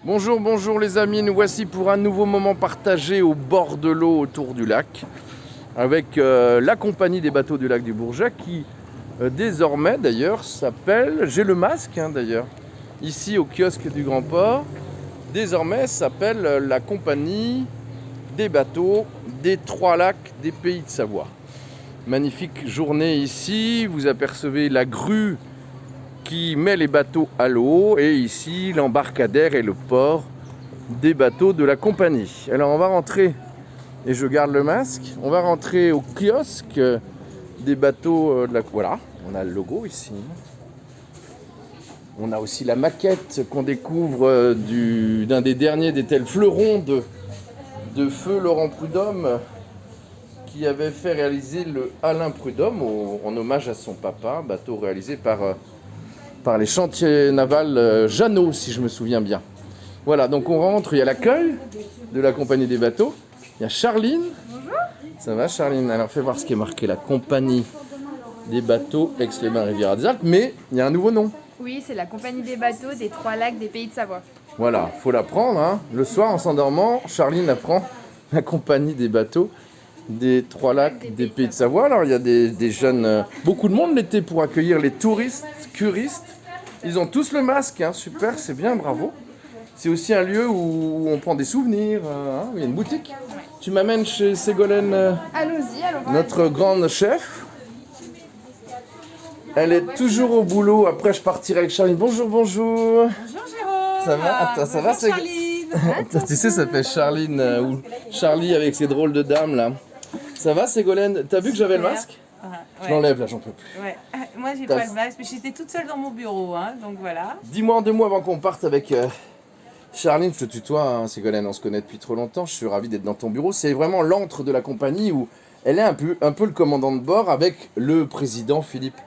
Bonjour, bonjour les amis, nous voici pour un nouveau moment partagé au bord de l'eau autour du lac avec la compagnie des bateaux du lac du Bourget qui désormais d'ailleurs s'appelle, j'ai le masque d'ailleurs, ici au kiosque du Grand Port, désormais s'appelle la compagnie des bateaux des Trois Lacs des Pays de Savoie. Magnifique journée ici, vous apercevez la grue qui met les bateaux à l'eau et ici l'embarcadère et le port des bateaux de la compagnie. Alors on va rentrer, et je garde le masque, on va rentrer au kiosque des bateaux de la... Voilà, on a le logo ici. On a aussi la maquette qu'on découvre d'un des derniers des tels fleurons de feu Laurent Prudhomme qui avait fait réaliser le Alain Prudhomme en hommage à son papa, bateau réalisé par les chantiers navals Jeannot, si je me souviens bien. Voilà, donc on rentre, il y a l'accueil de la compagnie des bateaux. Il y a Charline. Bonjour. Ça va Charline? Alors fais voir ce qui est marqué, la compagnie des bateaux Aix-les-Bains-Riviera des Alpes, mais il y a un nouveau nom. Oui, c'est la compagnie des bateaux des Trois Lacs des Pays de Savoie. Voilà, faut l'apprendre. Le soir en s'endormant, Charline apprend la compagnie des bateaux des Trois Lacs des Pays de Savoie. Alors il y a des jeunes, beaucoup de monde l'été pour accueillir les touristes, curistes. Ils ont tous le masque, super, c'est bien, bravo. C'est aussi un lieu où on prend des souvenirs, où il y a une boutique. Ouais. Tu m'amènes chez Ségolène, Allons-y, allons voir. notre grande chef. Elle est toujours au boulot, après je partirai avec Charline. Bonjour, bonjour. Bonjour Jérôme. Ça va? Attends, ça va, Bonjour Charline. Attends, tu sais, ça fait Charline ou Charlie avec ses drôles de dames là. Ça va Ségolène? T'as vu que j'avais le masque? Je l'enlève là, j'en peux plus. Ouais. Moi j'ai T'as- pas le masque, mais j'étais toute seule dans mon bureau, donc voilà. Dis-moi en 2 mots avant qu'on parte avec Charline, je te tutoie, Ségolène, on se connaît depuis trop longtemps, je suis ravi d'être dans ton bureau. C'est vraiment l'antre de la compagnie où elle est un peu le commandant de bord avec le président Philippe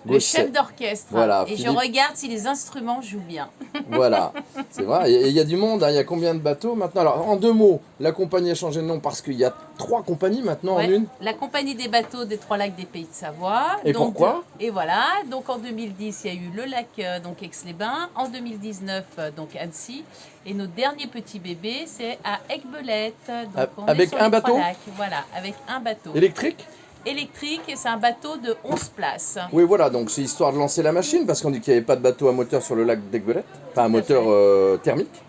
Le Gosset. chef d'orchestre. Voilà, Et Philippe. je regarde si les instruments jouent bien. Voilà, c'est vrai. Et il y a du monde, il y a combien de bateaux maintenant? Alors, en 2 mots, la compagnie a changé de nom parce qu'il y a 3 compagnies maintenant Ouais. en une. La compagnie des bateaux des Trois Lacs des Pays de Savoie. Et pourquoi? Et voilà, donc en 2010 il y a eu le lac donc Aix-les-Bains, en 2019 donc Annecy, et notre dernier petit bébé c'est à Aiguebelette. Donc on est Avec sur un les Trois bateau? Lacs. Voilà, avec un bateau. Électrique? Électrique, et c'est un bateau de 11 places. Oui, voilà, donc c'est histoire de lancer la machine parce qu'on dit qu'il n'y avait pas de bateau à moteur sur le lac d'Aiguebelette, enfin un Tout à moteur fait. thermique.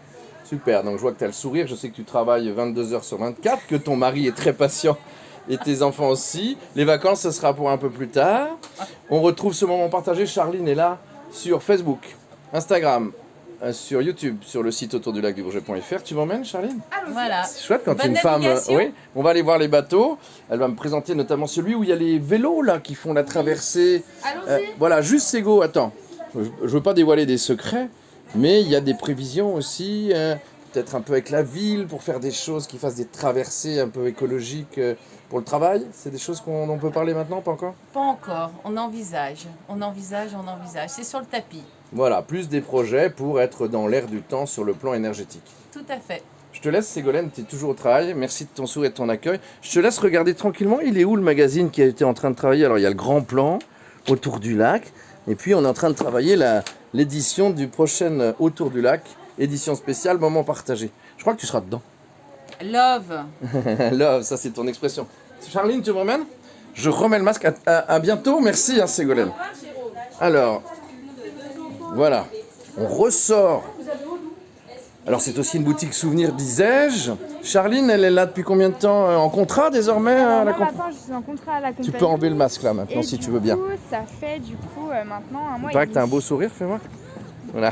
Super, donc je vois que tu as le sourire, je sais que tu travailles 22 heures sur 24, que ton mari est très patient et tes enfants aussi. Les vacances, ce sera pour un peu plus tard. On retrouve ce moment partagé, Charline est là sur Facebook, Instagram, sur YouTube, sur le site autour du lac du Bourget.fr. Tu m'emmènes, Charline? Allons-y. Voilà. C'est chouette quand Bonne une femme. navigation. Oui, on va aller voir les bateaux. Elle va me présenter notamment celui où il y a les vélos là qui font la traversée. Allons-y. Voilà, juste Ségo, attends. Je veux pas dévoiler des secrets, mais il y a des prévisions aussi, peut-être un peu avec la ville pour faire des choses qui fassent des traversées un peu écologiques pour le travail. C'est des choses qu'on peut parler maintenant, pas encore? Pas encore, on envisage. C'est sur le tapis. Voilà, plus des projets pour être dans l'air du temps sur le plan énergétique. Tout à fait. Je te laisse Ségolène, tu es toujours au travail, merci de ton sourire et de ton accueil. Je te laisse regarder tranquillement, il est où le magazine qui a été en train de travailler? Alors il y a le grand plan autour du lac, et puis on est en train de travailler l'édition du prochain Autour du lac, édition spéciale, moment partagé. Je crois que tu seras dedans. Love. Là, ça c'est ton expression. Charline, tu me ramènes? Je remets le masque, à bientôt, merci Ségolène. Alors, voilà, on ressort. Alors c'est aussi une boutique souvenir, disais-je. Charline, elle est là depuis combien de temps? En contrat désormais à la Moi, compagnie? maintenant, je suis en contrat à la compagnie. Tu peux enlever le masque là maintenant Et si du tu veux bien. coup, ça fait du coup maintenant un mois Il paraît et que t'as un demi. beau sourire, fais voir. Voilà.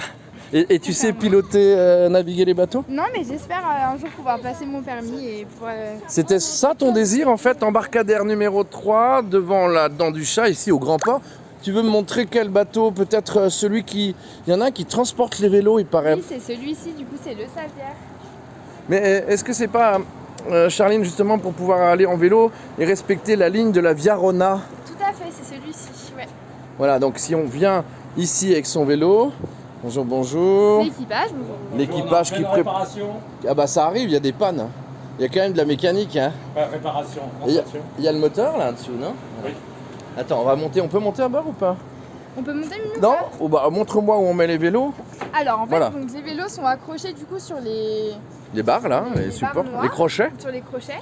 Et tu sais piloter, naviguer les bateaux? Non, mais j'espère un jour pouvoir passer mon permis et pouvoir... C'était ça ton désir en fait, embarcadère numéro 3 devant la Dent du Chat ici au Grand Port. Tu veux me montrer quel bateau? Peut-être celui qui... Il y en a un qui transporte les vélos, il paraît. Oui, c'est celui-ci, du coup, c'est le Savière. Mais est-ce que c'est pas, Charline, justement, pour pouvoir aller en vélo et respecter la ligne de la Via Rona? Tout à fait, c'est celui-ci, ouais. Voilà, donc si on vient ici avec son vélo, bonjour, bonjour, L'équipage, bonjour. l'équipage qui prépare... Réparation, Ah bah ça arrive, il y a des pannes. Il y a quand même de la mécanique. réparation, Et Il y, conception. il y a le moteur là-dessous, non? Oui. Attends, on peut monter à bord ou pas? On peut monter Mimi ou Non pas? Oh, bah, montre-moi où on met les vélos. Alors en fait, Voilà. donc, les vélos sont accrochés du coup sur Les barres là, Les les supports, barres noires. les crochets. sur les crochets.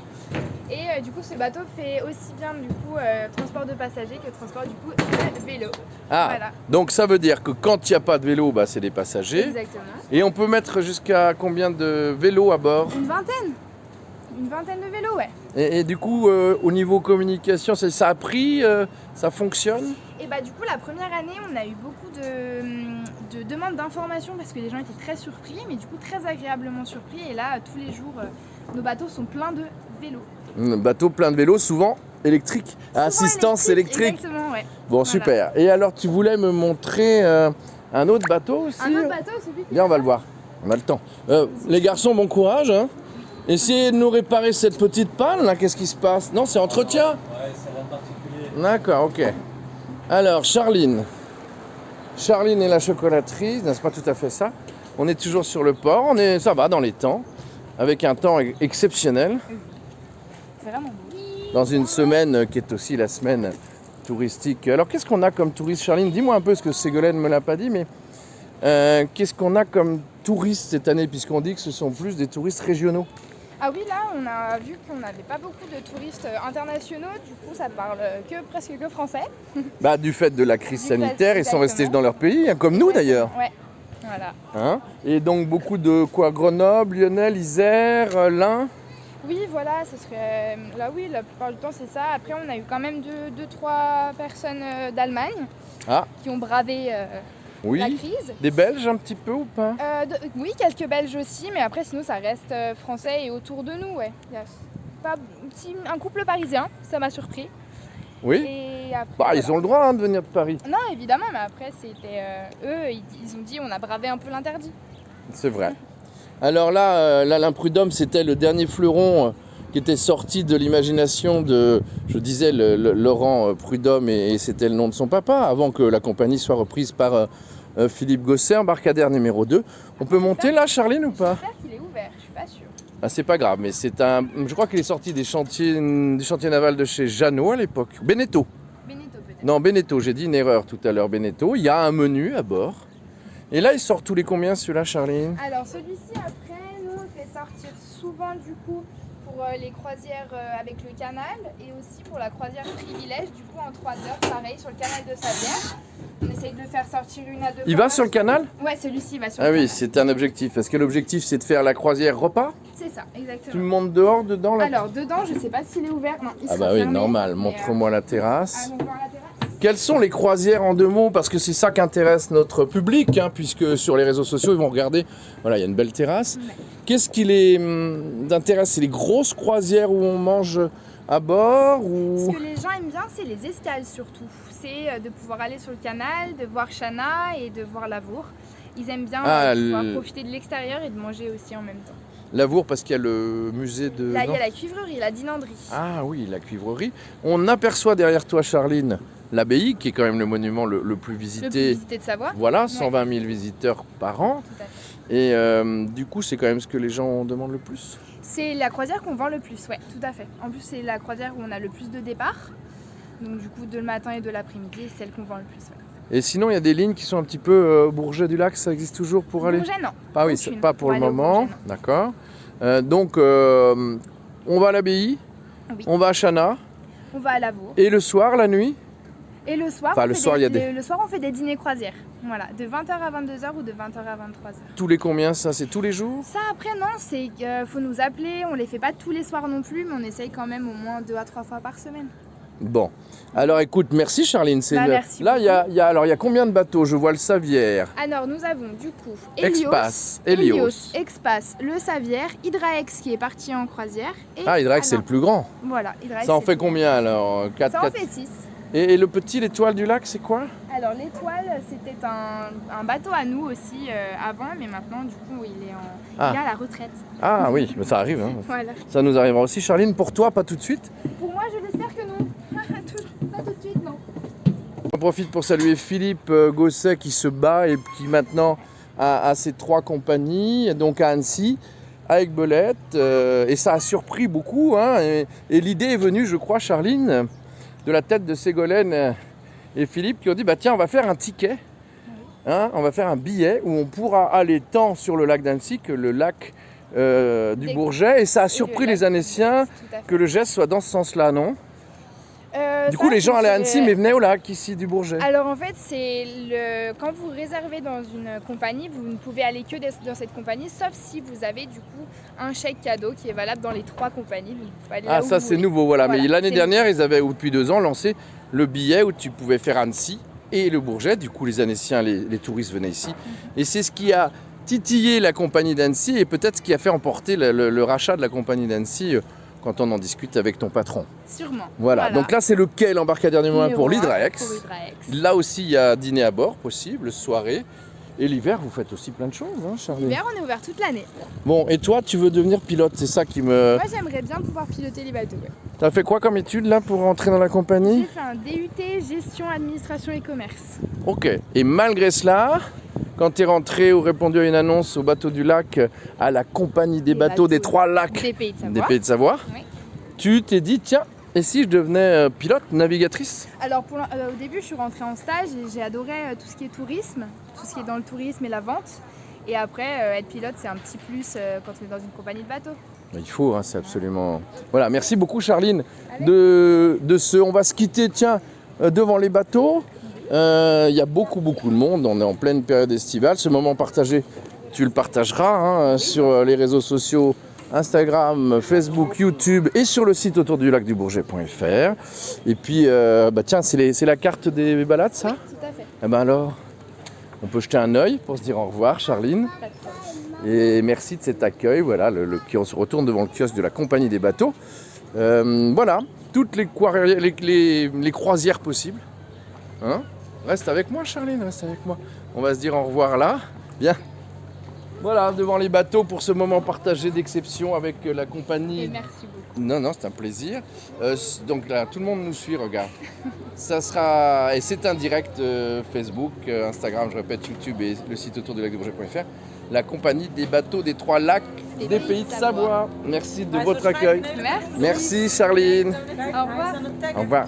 Et du coup, ce bateau fait aussi bien du coup transport de passagers que transport du coup de vélos. Ah, Voilà, donc ça veut dire que quand il n'y a pas de vélo, bah, c'est des passagers. exactement. Et on peut mettre jusqu'à combien de vélos à bord? Une vingtaine de vélos, ouais. Et du coup, au niveau communication, ça a pris, ça fonctionne? Et bah du coup, la première année, on a eu beaucoup de demandes d'informations parce que les gens étaient très surpris, mais du coup très agréablement surpris. Et là, tous les jours, nos bateaux sont pleins de vélos. Un bateau plein de vélos, souvent électrique, à assistance électrique. Exactement, ouais. Bon, Voilà. super. Et alors, tu voulais me montrer un autre bateau aussi? Un autre bateau, celui qui... Viens, on va le voir. On a le temps. Les garçons, bon courage. Hein. Essayez de nous réparer cette petite panne là. Qu'est-ce qui se passe? Non, c'est entretien? Ouais, c'est rien de particulier. D'accord, ok. Alors, Charline. Charline et la chocolaterie, n'est-ce pas tout à fait ça? On est toujours sur le port, ça va dans les temps, avec un temps exceptionnel, C'est vraiment beau. dans une semaine qui est aussi la semaine touristique. Alors, qu'est-ce qu'on a comme touriste, Charline? Dis-moi un peu, ce que Ségolène ne me l'a pas dit, mais qu'est-ce qu'on a comme touristes cette année, puisqu'on dit que ce sont plus des touristes régionaux? Ah oui, là, on a vu qu'on n'avait pas beaucoup de touristes internationaux. Du coup, ça parle presque que français. Bah, du fait de la crise Du fait, sanitaire, ils sont restés exactement. dans leur pays, hein, comme nous d'ailleurs. Ouais, voilà. Hein, et donc beaucoup de quoi? Grenoble, Lionel, Isère, l'Ain? Oui, voilà, ce serait... Là, oui, la plupart du temps, c'est ça. Après, on a eu quand même deux, trois personnes d'Allemagne Ah. qui ont bravé la Oui. crise. Des Belges un petit peu ou pas? Oui, quelques Belges aussi, mais après, sinon, ça reste français et autour de nous, ouais. Il y a pas... un couple parisien, ça m'a surpris. Oui. Et après, Bah, voilà. ils ont le droit hein, de venir de Paris. Non, évidemment, mais après, c'était eux, ils ont dit on a bravé un peu l'interdit. C'est vrai. Alors là, l'imprud'homme, c'était le dernier fleuron qui était sorti de l'imagination de, je disais, Laurent Prud'homme, et c'était le nom de son papa, avant que la compagnie soit reprise par Philippe Gosset, embarcadère numéro 2. On peut monter là, Charline, ou pas? J'espère qu'il est ouvert, je suis pas sûre. Ah, c'est pas grave, mais je crois qu'il est sorti des chantiers navals de chez Jeannot à l'époque. Beneteau. Beneteau peut-être. Non, Beneteau, j'ai dit une erreur tout à l'heure, Beneteau. Il y a un menu à bord. Et là, il sort tous les combien celui-là, Charline? Alors celui-ci, après, nous, on le fait sortir souvent du coup pour les croisières avec le canal et aussi pour la croisière privilège, du coup en 3 heures, pareil, sur le canal de Savière. On essaye de le faire sortir 1 à 2 fois. Il va sur le canal? Ouais, celui-ci va sur Ah le oui, canal. c'est un objectif. Parce que l'objectif, c'est de faire la croisière repas. C'est ça, Tu exactement. me montes dehors, dedans là? Alors dedans, je sais pas s'il est ouvert. Non, il Ah sera bah oui, fermé, normal. mais, Montre-moi la terrasse. allons voir la terrasse. Quelles sont les croisières en 2 mots? Parce que c'est ça qui intéresse notre public, hein, puisque sur les réseaux sociaux, ils vont regarder. Voilà, il y a une belle terrasse. Ouais. Qu'est-ce qui les intéresse? C'est les grosses croisières où on mange à bord ou... Ce que les gens aiment bien, c'est les escales surtout. C'est de pouvoir aller sur le canal, de voir Chana et de voir Lavour. Ils aiment bien pouvoir profiter de l'extérieur et de manger aussi en même temps. Lavour, parce qu'il y a le musée de... Là, il non y a la cuivrerie, la dinanderie. Ah oui, la cuivrerie. On aperçoit derrière toi, Charline, l'abbaye, qui est quand même le monument le plus Le plus visité. visité de Savoie. Voilà, 120 000 visiteurs par an. Tout à fait. Et du coup, c'est quand même ce que les gens demandent le plus. C'est la croisière qu'on vend le plus, ouais, tout à fait. En plus, c'est la croisière où on a le plus de départs. Donc du coup, de le matin et de l'après-midi, c'est celle qu'on vend le plus. Ouais. Et sinon, il y a des lignes qui sont un petit peu Bourget-du-Lac, ça existe toujours pour aller? Bourget, non. Ah oui, aucune. pas pour le aller au moment. Bourget, non. D'accord. Donc, on va à l'abbaye, Oui. on va à Chana, On va à Lavour. et le soir, la nuit? Et le soir, Enfin, on le fait soir, il y a des... le soir, on fait des dîners croisières. Voilà, de 20h à 22h ou de 20h à 23h. Tous les combien, ça? C'est tous les jours? Ça, après, non, c'est qu'il faut nous appeler. On les fait pas tous les soirs non plus, mais on essaye quand même au moins 2 à 3 fois par semaine. Bon. Alors écoute, merci Charline. Merci Là, il y a combien de bateaux? Je vois le Savière, Alors, nous avons du coup Helios. Expass, le Savière, Hydraex qui est parti en croisière. Et Ah, Hydraex, c'est le Alain. plus grand. Voilà, Hydraex. Ça en c'est fait le- combien alors? 4, Ça en fait 6. Et le petit, l'étoile du lac, c'est quoi? Alors, l'Étoile, c'était un bateau à nous aussi avant, mais maintenant, du coup, il est à la retraite. Ah oui, mais ça arrive. Hein. Voilà. Ça nous arrivera aussi. Charline, pour toi, pas tout de suite? Pour moi, je l'espère que non. Pas tout de suite, non. On profite pour saluer Philippe Gosset qui se bat et qui maintenant a ses 3 compagnies, donc à Annecy, à Aiguebelette. Et ça a surpris beaucoup. Hein, et l'idée est venue, je crois, Charline, de la tête de Ségolène et Philippe qui ont dit, bah tiens, on va faire un ticket, hein, on va faire un billet où on pourra aller tant sur le lac d'Annecy que le lac du Bourget. Et ça a surpris les Annéciens que le geste soit dans ce sens-là, non? Du coup, les gens allaient à Annecy, mais venaient au lac ici du Bourget. Alors en fait, quand vous réservez dans une compagnie, vous ne pouvez aller que dans cette compagnie, sauf si vous avez du coup un chèque cadeau qui est valable dans les 3 compagnies. Donc, vous pouvez aller là où ça vous c'est voulez. nouveau, voilà. Mais l'année c'est dernière, ils avaient, ou depuis 2 ans, lancé le billet où tu pouvais faire Annecy et le Bourget. Du coup, les Annéciens, les touristes venaient ici. Et c'est ce qui a titillé la compagnie d'Annecy et peut-être ce qui a fait emporter le rachat de la compagnie d'Annecy quand on en discute avec ton patron. Sûrement. Voilà. Donc là, c'est le quai, l'embarcadère numéro 1 pour l'Hydraex. Pour Là aussi, il y a dîner à bord possible, soirée. Et l'hiver, vous faites aussi plein de choses, hein, Charlie? L'hiver, on est ouvert toute l'année. Bon, et toi, tu veux devenir pilote, c'est ça qui me... Moi, j'aimerais bien pouvoir piloter les bateaux. Ouais. T'as fait quoi comme étude là pour entrer dans la compagnie? J'ai fait un DUT gestion, administration et commerce. Ok. Et malgré cela, quand tu es rentré ou répondu à une annonce au bateau du lac, à la compagnie des bateaux des 3 lacs Des Pays de Savoie. des Pays de Savoie, Oui. tu t'es dit, tiens, et si je devenais pilote, navigatrice? Alors au début, je suis rentrée en stage et j'ai adoré tout ce qui est tourisme, tout ce qui est dans le tourisme et la vente. Et après, être pilote, c'est un petit plus quand on est dans une compagnie de bateaux. Il faut, hein, c'est absolument... Voilà, merci beaucoup Charline de ce... On va se quitter, tiens, devant les bateaux. Il y a beaucoup de monde, on est en pleine période estivale. Ce moment partagé, tu le partageras hein, sur les réseaux sociaux, Instagram, Facebook, YouTube et sur le site autourdulacdubourget.fr. Et puis, tiens, c'est la carte des balades, ça? Oui, tout à fait. Eh ben alors, on peut jeter un œil pour se dire au revoir, Charline. Pas de problème. Et merci de cet accueil. Voilà, on se retourne devant le kiosque de la compagnie des bateaux. Voilà, toutes les croisières possibles. Hein? Reste avec moi, Charline, reste avec moi. On va se dire au revoir là. Bien. Voilà, devant les bateaux pour ce moment partagé d'exception avec la compagnie. Et merci beaucoup. Non, c'est un plaisir. Donc là, tout le monde nous suit, regarde. Ça sera, et c'est un direct Facebook, Instagram, je répète, YouTube et le site autourdulacdubourget.fr. La compagnie des bateaux des 3 lacs des Pays de Savoie. Merci de votre accueil. Merci. Merci, Charline. Au revoir. Au revoir.